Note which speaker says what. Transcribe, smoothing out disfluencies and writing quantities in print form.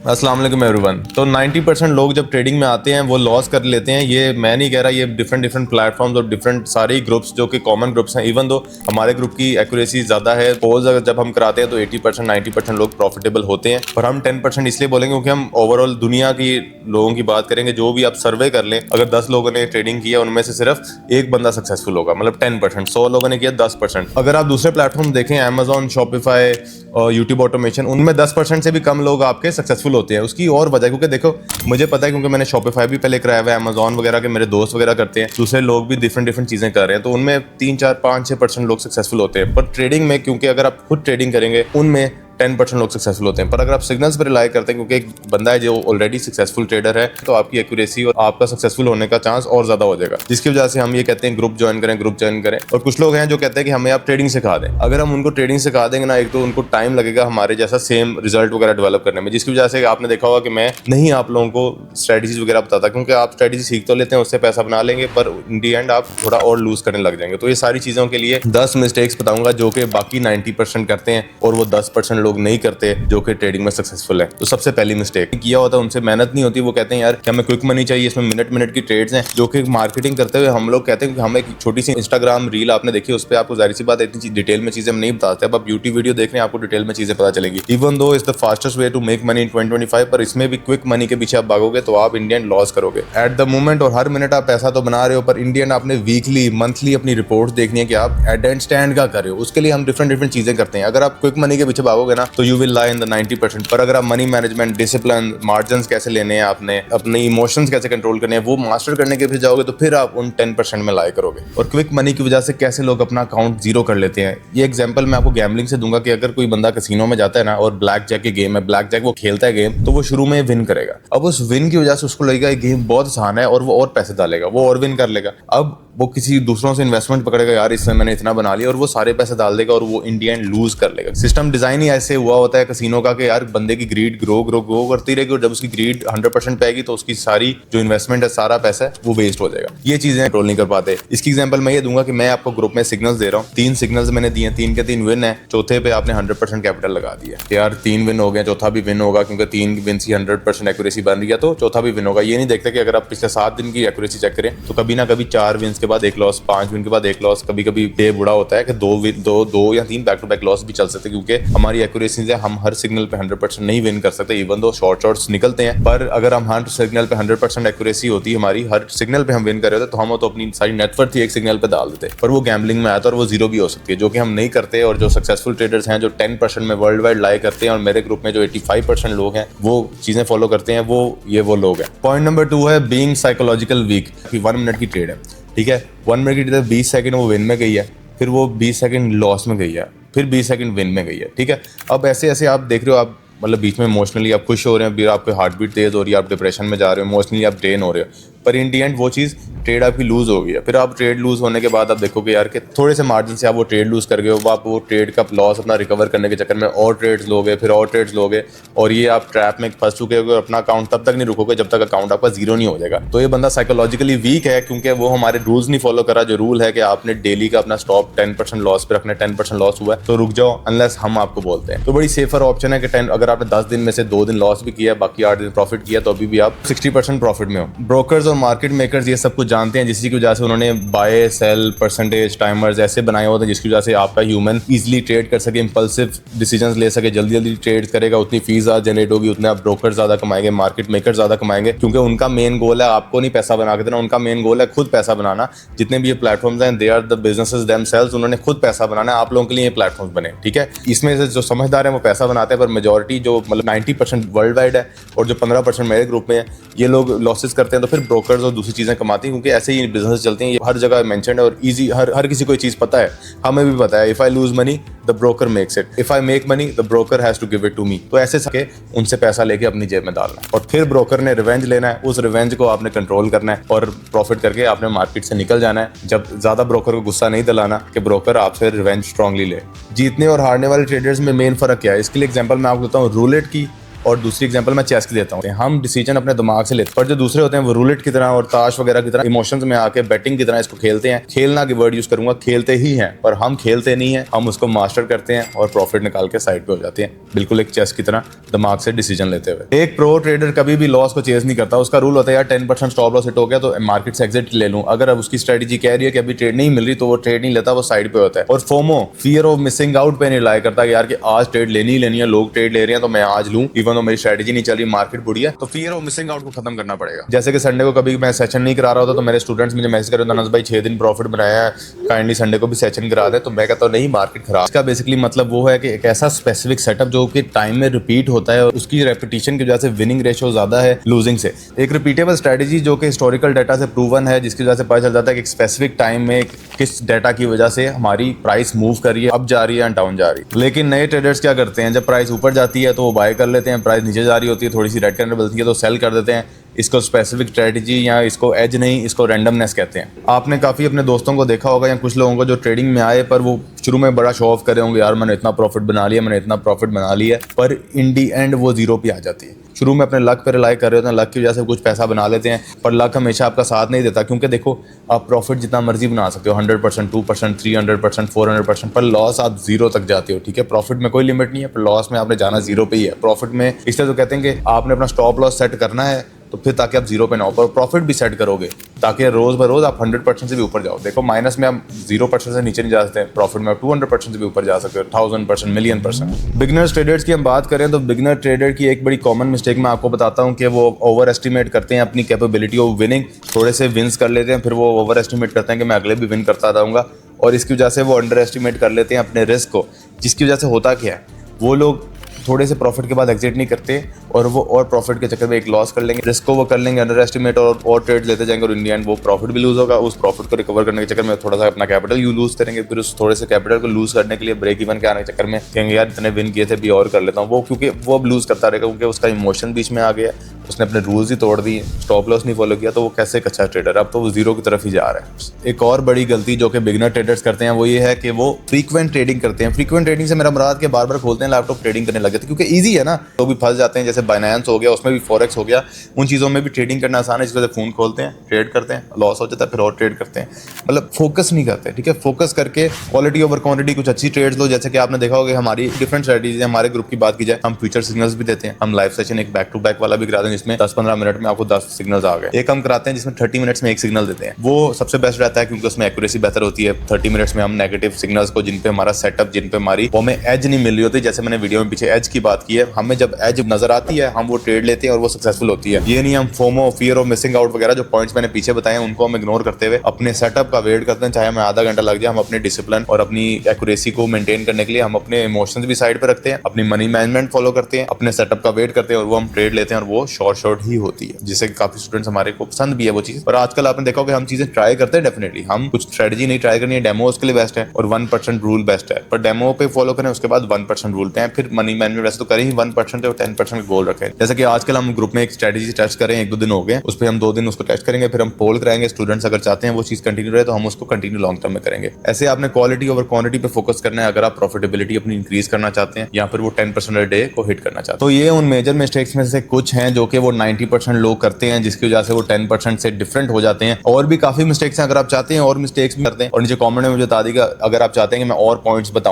Speaker 1: अस्सलाम वालेकुम एवरीवन। तो 90% लोग जब ट्रेडिंग में आते हैं वो लॉस कर लेते हैं। ये मैं नहीं कह रहा, ये डिफरेंट प्लेटफॉर्म्स और डिफरेंट सारे ग्रुप्स जो कि कॉमन ग्रुप्स हैं, इवन दो हमारे ग्रुप की एक्यूरेसी ज़्यादा है। पोल्स अगर जब हम कराते हैं तो 80% 90% लोग प्रॉफिटेबल होते हैं, पर हम 10% इसलिए बोलेंगे क्योंकि हम ओवरऑल दुनिया की लोगों की बात करेंगे। जो भी आप सर्वे कर लें, अगर 10 लोगों ने ट्रेडिंग किया उनमें से सिर्फ एक बंदा सक्सेसफुल होगा, मतलब 10%। 100 लोगों ने किया 10%। अगर आप दूसरे प्लेटफॉर्म देखें, अमेजॉन, शॉपिफाई और यूट्यूब ऑटोमेशन, उनमें 10% से भी कम लोग आपके सक्सेसफुल होते हैं। उसकी और वजह, क्योंकि देखो मुझे पता है, क्योंकि मैंने शॉपिफाई भी पहले कराया हुआ है, अमेजॉन वगैरह के मेरे दोस्त वगैरह करते हैं, दूसरे लोग भी डिफरेंट चीजें कर रहे हैं, तो उनमें 3, 4, 5, 6% लोग सक्सेसफुल होते हैं। पर ट्रेडिंग में, क्योंकि अगर आप खुद ट्रेडिंग करेंगे उनमें 10% लोग सक्सेसफुल होते हैं। पर अगर आप सिग्नल्स पर रिलाई करते हैं, क्योंकि एक बंदा है जो ऑलरेडी सक्सेसफुल ट्रेडर है, तो आपकी एक्यूरेसी और आपका सक्सेसफुल होने का चांस और ज्यादा हो जाएगा। जिसकी वजह से हम ये कहते हैं ग्रुप ज्वाइन करें। और कुछ लोग हैं जो कहते हैं कि हमें आप ट्रेडिंग सिखा दें। अगर हम उनको ट्रेडिंग सिखा देंगे ना, एक तो उनको टाइम लगेगा हमारे जैसा सेम रिजल्ट वगैरह डेवलप करने में, जिसकी वजह से आपने देखा होगा कि मैं नहीं आप लोगों को स्ट्रेटजीज वगैरह बताता, क्योंकि आप स्ट्रेटजी सीख तो लेते हैं, उससे पैसा बना लेंगे, पर इन दी एंड आप थोड़ा और लूज करने लग जाएंगे। तो ये सारी चीजों के लिए 10 मिस्टेक्स बताऊंगा जो कि बाकी 90% करते हैं और वो 10% लोग नहीं करते जो कि ट्रेडिंग में सक्सेसफुल है। तो सबसे पहली मिस्टेक किया होता है, उनसे मेहनत नहीं होती। वो कहते हैं यार कि हमें क्विक मनी चाहिए, इसमें मिनट की ट्रेड्स हैं, जो कि मार्केटिंग करते हुए हम लोग कहते हैं कि हमें एक छोटी सी इंस्टाग्राम रील आपने देखी, उस पर आपको जाहिर सी बात इतनी डिटेल में चीजें हम नहीं बताते। अब आप यूट्यूब वीडियो देख रहे हैं, आपको डिटेल में चीजें पता चलेगी। Even though is the fastest way to make money in 2025, पर इसमें भी क्विक मनी के पीछे आप भागोगे तो आप इंडियन लॉस करोगे एट द मोमेंट। और हर मिनट आप पैसा तो बना रहे हो, पर इंडियन आपने वीकली मंथली अपनी रिपोर्ट देखनी है कि आप एड एंड स्टैंड का कर रहे हो। उसके लिए हम डिफरेंट चीजें करते हैं। अगर आप क्विक मनी के पीछे भागोगे ना, तो you will lie in the 90%। पर अगर आप मनी मैनेजमेंट, डिसिप्लिन, मार्जिन कैसे लेने हैं, आपने अपने इमोशंस कैसे कंट्रोल करने हैं, वो मास्टर करने के पीछे जाओगे, तो फिर आप उन 10% में लाई करोगे। और क्विक मनी की वजह से कैसे लोग अपना अकाउंट जीरो कर लेते हैं, ये एग्जांपल मैं आपको गैम्बलिंग से दूंगा कि अगर कोई बंदा कैसीनो में जाता है ना, और ब्लैक जैक की गेम है, ब्लैक जैक वो खेलता है गेम, तो वो शुरू में विन करेगा। अब उस विन की वजह से उसको लगेगा ये गेम बहुत आसान है, और वो और पैसे डालेगा, वो और विन कर लेगा। अब वो किसी दूसरों से इन्वेस्टमेंट पकड़ेगा, यार इसमें मैंने इतना बना लिया, और वो सारे पैसे डाल देगा और वो इंडिया एंड लूज कर लेगा। सिस्टम डिजाइन ही ऐसे हुआ होता है कैसीनो का कि यार बंदे की ग्रीड ग्रो करती रहेगी, और जब उसकी ग्रीड 100% पे आएगी तो उसकी सारी जो इन्वेस्टमेंट है, सारा पैसा है, वो वेस्ट हो जाएगा। ये चीजें कंट्रोल नहीं कर पाते। इसकी एग्जांपल मैं ये दूंगा कि मैं आपको ग्रुप में सिग्नल्स दे रहा हूँ, 3 सिग्नल्स मैंने दिए, 3 के 3 विन है, चौथे पे आपने 100% कैपिटल लगा दिया। यार 3 विन हो गए, चौथा भी विन होगा, क्योंकि 3 विन की 100% एक्यूरेसी बन रही है, तो चौथा भी विन होगा। ये नहीं देखते कि अगर आप पिछले 7 दिन की एक्यूरेसी चेक करें तो कभी ना कभी 4 विन के बाद 1 लॉस, 5 विन के बाद 1 लॉस, कभी कभी डे बुरा होता है कि 2 या 3 बैक टू बैक लॉस भी चल सकते हैं, क्योंकि हमारी एक्यूरेसी से हम हर सिग्नल पे 100% नहीं विन कर सकते। इवन दो शॉर्ट्स निकलते हैं, पर अगर हम हर सिग्नल पे 100% एक्यूरेसी होती है हमारी, हर सिग्नल पे हम विन कर रहे होते, तो हम तो अपनी सारी नेटवर्थ ही एक सिग्नल पे डाल देते। पर वो गैम्बलिंग में आता है और वो जीरो भी हो सकती है, जो कि हम नहीं करते। और जो सक्सेसफुल ट्रेडर्स हैं, जो 10% में वर्ल्ड वाइड लाई करते हैं, और मेरे ग्रुप में जो 85% लोग हैं वो चीजें फॉलो करते हैं, वो लोग हैं। पॉइंट नंबर 2 है बीइंग साइकोलॉजिकल वीक। 1 मिनट की ट्रेड है, ठीक है, 1 मिनट की ट्रेड, 20 सेकंड वो विन में गई है, फिर वो 20 सेकंड लॉस में गई है, फिर 20 सेकंड विन में गई है, ठीक है। अब ऐसे आप देख रहे हो, आप मतलब बीच में इमोशनली आप खुश हो रहे हैं, फिर आपकी हार्ट बीट तेज हो रही है, आप डिप्रेशन में जा रहे हो, इमोशनली आप ड्रेन हो रहे हो, पर इन दी एंड वो चीज़ ट्रेड आपकी लूज हो गई है। फिर आप ट्रेड लूज होने के बाद आप देखोगे यार कि थोड़े से मार्जिन से आप वो ट्रेड लूज कर गए हो, आप वो ट्रेड का लॉस अपना रिकवर करने के चक्कर में और ट्रेड्स लोगे, फिर और ट्रेड्स लोगे, और ये आप ट्रैप में फंस चुके हो। अपना अकाउंट तब तक नहीं रुकोगे जब तक अकाउंट आपका जीरो नहीं हो जाएगा। तो ये बंदा साइकोलॉजिकली वीक है, क्योंकि वो हमारे रूल्स नहीं फॉलो करा। जो रूल है कि आपने डेली का अपना स्टॉप 10% लॉस पे रखना है, 10% लॉस हुआ है तो रुक जाओ, अनलेस हम आपको बोलते हैं। तो बड़ी सेफर ऑप्शन है कि 10, अगर आपने 10 दिन में से 2 दिन लॉस भी किया, बाकी 8 दिन प्रॉफिट किया, तो अभी भी आप 60% प्रॉफिट में हो। ब्रोकर्स और मार्केट मेकर्स ये सब कुछ जानते हैं, जिसकी वजह से उन्होंने बाय सेल परसेंटेज टाइमर्स ऐसे बनाए होते हैं, जिसकी वजह से आपका ह्यूमन इजीली ट्रेड कर सके, इंपल्सिव डिसीजंस ले सके, जल्दी ट्रेड करेगा, उतनी फीस ज़्यादा जनरेट होगी, उतने आप ब्रोकर ज़्यादा कमाएंगे, मार्केट मेकर ज़्यादा कमाएंगे, क्योंकि उनका मेन गोल है आपको नहीं पैसा बना के देना, उनका मेन गोल है खुद पैसा बनाना। जितने भी ये प्लेटफॉर्म्स हैं, they are the businesses themselves, उन्होंने खुद पैसा बनाना है, आप लोगों के लिए ये प्लेटफॉर्म्स बने, ठीक है। इसमें से जो समझदार है वो पैसा बनाते हैं, पर मेजॉरिटी जो मतलब 90% वर्ल्ड वाइड है और जो 15% मेरे ग्रुप में है, ये लोग लॉसेस करते हैं, तो फिर ब्रोकर्स और दूसरी चीज़ें कमाती हैं, क्योंकि ऐसे ही बिजनेस चलते हैं। ये हर जगह मेंशन है और इजी, हर किसी को ये चीज़ पता है, हमें भी पता है। If I lose money the broker makes it, if I make money the broker has to give it to me. तो ऐसे सके उनसे पैसा लेके अपनी जेब में डालना है, और फिर ब्रोकर ने रिवेंज लेना है, उस रिवेंज को आपने कंट्रोल करना है और प्रॉफिट करके आपने मार्केट से निकल जाना है। जब ज्यादा ब्रोकर को गुस्सा नहीं दिलाना कि ब्रोकर आपसे रिवेंज स्ट्रांगली ले। जीतने और हारने वाले ट्रेडर्स में मेन फर्क क्या है, इसके लिए एग्जांपल मैं आपको देता हूँ रूलेट की और दूसरी एग्जांपल मैं चेस की देता हूँ। हम डिसीजन अपने दिमाग से लेते हैं, पर जो दूसरे होते हैं वो रूलेट की तरह और ताश वगैरह की तरह इमोशंस में आके बैटिंग की तरह इसको खेलते हैं। खेलना की वर्ड यूज करूंगा, खेलते ही हैं, पर हम खेलते नहीं है, हम उसको मास्टर करते हैं और प्रॉफिट निकाल के साइड पे हो जाते हैं, बिल्कुल एक चेस की तरह दिमाग से डिसीजन लेते हुए। एक प्रो ट्रेडर कभी भी लॉस को चेज नहीं करता। उसका रूल होता है यार 10% स्टॉप लॉस हिट हो गया तो मार्केट से एग्जिट ले लूं। अगर अब उसकी स्ट्रेटजी कह रही है कि अभी ट्रेड नहीं मिल रही तो वो ट्रेड नहीं लेता, वो साइड पे होता है। और FOMO, fear of missing out पे नहीं रिलाई करता कि यार कि आज ट्रेड लेनी ही लेनी है, लोग ट्रेड ले रहे हैं तो मैं आज लूं, इवन तो मेरी स्ट्रेटजी नहीं चल रही, मार्केट बुरी है। तो फियर ऑफ मिसिंग आउट को खत्म करना पड़ेगा। जैसे कि संडे को कभी मैं सेशन नहीं करा रहा होता तो मेरे स्टूडेंट्स मुझे मैसेज कर रहे थे, अनस भाई 6 दिन प्रॉफिट बनाया है, काइंडली संडे को भी सेशन करा दे। तो मैं कहता हूं नहीं, मार्केट खराब। इसका बेसिकली मतलब वो है कि एक ऐसा स्पेसिफिक सेटअप जो कि टाइम में रिपीट होता है और उसकी रेपिटेशन की वजह से विनिंग रेशियो ज्यादा है लूजिंग से। एक रिपीटेबल स्ट्रेटजी जो कि हिस्टोरिकल डाटा से प्रूवन है, जिसकी वजह से पता चल जाता है कि एक स्पेसिफिक टाइम में किस डाटा की वजह से हमारी प्राइस मूव कर रही है, अप जा रही है या डाउन जा रही है। लेकिन नए ट्रेडर्स क्या करते हैं, जब प्राइस ऊपर जाती है तो वो बाय कर लेते हैं, प्राइस नीचे जा रही होती है, थोड़ी सी रेड कैंडल बनती है तो सेल कर देते हैं। इसको स्पेसिफिक स्ट्रेटजी या इसको एज नहीं, इसको रैंडमनेस कहते हैं। आपने काफ़ी अपने दोस्तों को देखा होगा या कुछ लोगों को जो ट्रेडिंग में आए पर वो शुरू में बड़ा शो ऑफ करे होंगे, यार मैंने इतना प्रॉफिट बना लिया, मैंने इतना प्रॉफिट बना लिया, पर इन दी एंड वो जीरो पे आ जाती है। शुरू में अपने लक पे रिलाई कर रहे होते हैं, लक की वजह से कुछ पैसा बना लेते हैं, पर लक हमेशा आपका साथ नहीं देता। क्योंकि देखो, आप प्रॉफिट जितना मर्जी बना सकते हो, 100%, 2%, 300%, 400%, पर लॉस आप जीरो तक जाते हो। ठीक है, प्रॉफिट में कोई लिमिट नहीं है, पर लॉस में आपने जाना जीरो पे ही है। प्रॉफिट में इसलिए तो कहते हैं कि आपने अपना स्टॉप लॉस सेट करना है तो फिर ताकि आप जीरो पे ना हो, पर प्रॉफिट भी सेट करोगे ताकि रोज बरोज आप 100% से भी ऊपर जाओ। देखो, माइनस में आप 0% से नीचे नहीं जा सकते, प्रॉफिट में आप 200% से भी ऊपर जा सकते हो, 1000%, मिलियन%। बिगिनर्स ट्रेडर्स की हम बात करें तो बिगिनर ट्रेडर की एक बड़ी कॉमन मिस्टेक मैं आपको बताता हूँ कि वो ओवर एस्टिमेट करते हैं अपनी कैपेबिलिटी ऑफ विनिंग। थोड़े से विन्स कर लेते हैं, फिर वो ओवर एस्टिमेट करते हैं कि मैं अगले भी विन करता रहूँगा, और इसकी वजह से वो अंडर एस्टिमेट कर लेते हैं अपने रिस्क को। जिसकी वजह से होता क्या है, वो लोग थोड़े से प्रॉफिट के बाद एग्जिट नहीं करते और वो और प्रॉफिट के चक्कर में एक लॉस कर लेंगे, रिस्क को वो कर लेंगे अंडर एस्टिमेट और ट्रेड लेते जाएंगे, और इंडिया एंड वो प्रॉफिट भी लूज होगा। उस प्रॉफिट को रिकवर करने के चक्कर में थोड़ा सा अपना कैपिटल यू लूज करेंगे, फिर उस थोड़े से कैपिटल को लूज करने के लिए ब्रेक इवन के आने के चक्कर में कहेंगे यार इतने विन किए थे भी और कर लेता हूँ। वो क्योंकि वो अब लूज करता रहेगा, क्योंकि उसका इमोशन बीच में आ गया, उसने अपने रूल्स ही तोड़ दिए, स्टॉप लॉस नहीं फॉलो किया, तो वो कैसे एक अच्छा ट्रेडर, अब तो वो जीरो की तरफ ही जा रहा है। एक और बड़ी गलती जो कि बिगिनर ट्रेडर्स करते हैं वो ये है कि वो फ्रीक्वेंट ट्रेडिंग करते हैं। फ्रीक्वेंट ट्रेडिंग से मेरा मुराद के बार बार खोलते हैं लैपटॉप, ट्रेडिंग करने लग जाते हैं, क्योंकि ईजी है ना। लोग भी फंस जाते हैं, जैसे बाइनेंस हो गया, उसमें भी फॉरेक्स हो गया, उन चीज़ों में भी ट्रेडिंग करना आसान है, जिस वजह से फोन खोलते हैं, ट्रेड करते हैं, लॉस हो जाता है, फिर और ट्रेड करते हैं, मतलब फोकस नहीं करते। ठीक है, फोकस करके क्वालिटी ओवर क्वांटिटी कुछ अच्छी ट्रेड्स लो। जैसे कि आपने देखा होगा हमारी डिफरेंट स्ट्रेटजीज है। हमारे ग्रुप की बात की जाए, हम फ्यूचर सिग्नल्स भी देते हैं, हम लाइव सेशन एक बैक टू बैक वाला भी कराते हैं जिसमें 10-15 मिनट में आपको 10 सिग्नल्स आ गए। एक हम कराते हैं जिसमें 30 मिनट्स में एक सिग्नल देते हैं, वो सबसे बेस्ट रहता है क्योंकि उसमें एक्यूरेसी बेहतर होती है। 30 मिनट्स में हम नेगेटिव सिग्नल्स को, जिन पे हमारा सेटअप, जिन पे हमारी वो हमें एज नहीं मिल रही होती, जैसे मैंने वीडियो में पीछे एज की बात की है, हमें जब एज नजर आती है हम वो ट्रेड लेते हैं और वो सक्सेसफुल होती है। ये नहीं हम FOMO, fear of missing out वगैरह जो पॉइंट्स मैंने पीछे बताए हैं उनको हम इग्नोर करते हुए अपने सेटअप का वेट करते हैं, चाहे हमें आधा घंटा लग जाए। हम अपने डिसिप्लिन और अपनी एक्यूरेसी को मेंटेन करने के लिए हम अपने इमोशंस भी साइड पे रखते हैं, अपनी मनी मैनेजमेंट फॉलो करते हैं, अपने सेटअप का वेट करते हैं और वो हम ट्रेड लेते हैं, और वो शॉर्ट ही होती है, जिससे काफी स्टूडेंट्स हमारे को पसंद भी है वो चीज। और आजकल आपने देखा होगा हम चीजें ट्राई करते हैं, डेफिनेटली हम कुछ स्ट्रेटजी नहीं ट्राई करनी है, डेमो उसके लिए बेस्ट है और 1% रूल बेस्ट है, पर डेमो पे फॉलो करें, उसके बाद 1% रूल पे हैं, फिर मनी मैनेजमेंट वैसे तो करें ही 1% और 10% गोल रखें। जैसे कि आजकल हम ग्रुप में एक स्ट्रेटजी टेस्ट करें, 1-2 दिन हो गए, उस पर हम 2 दिन उसको टेस्ट करेंगे, फिर हम पोल कराएंगे। स्टूडेंट्स अगर चाहते हैं वो चीज कंटिन्यू रहे तो हम उसको कंटिन्यू लॉन्ग टर्म में करेंगे। ऐसे आपने क्वालिटी ओवर क्वांटिटी पे फोकस करना है अगर आप प्रॉफिटेबिलिटी अपनी इंक्रीज करना चाहते हैं या फिर वो 10% अ डे को हिट करना चाहते हैं। तो ये उन मेजर मिस्टेक्स में से कुछ हैं जो कि वो 90% लोग करते हैं, जिसकी वजह से वो 10% से डिफरेंट हो जाते हैं। और भी काफी मिस्टेक्स हैं, अगर आप चाहते हैं और मिस्टेक्स भी करते हैं और नीचे कॉमेंट में मुझे बता दीजिएगा, अगर आप चाहते हैं कि मैं और पॉइंट्स बताऊं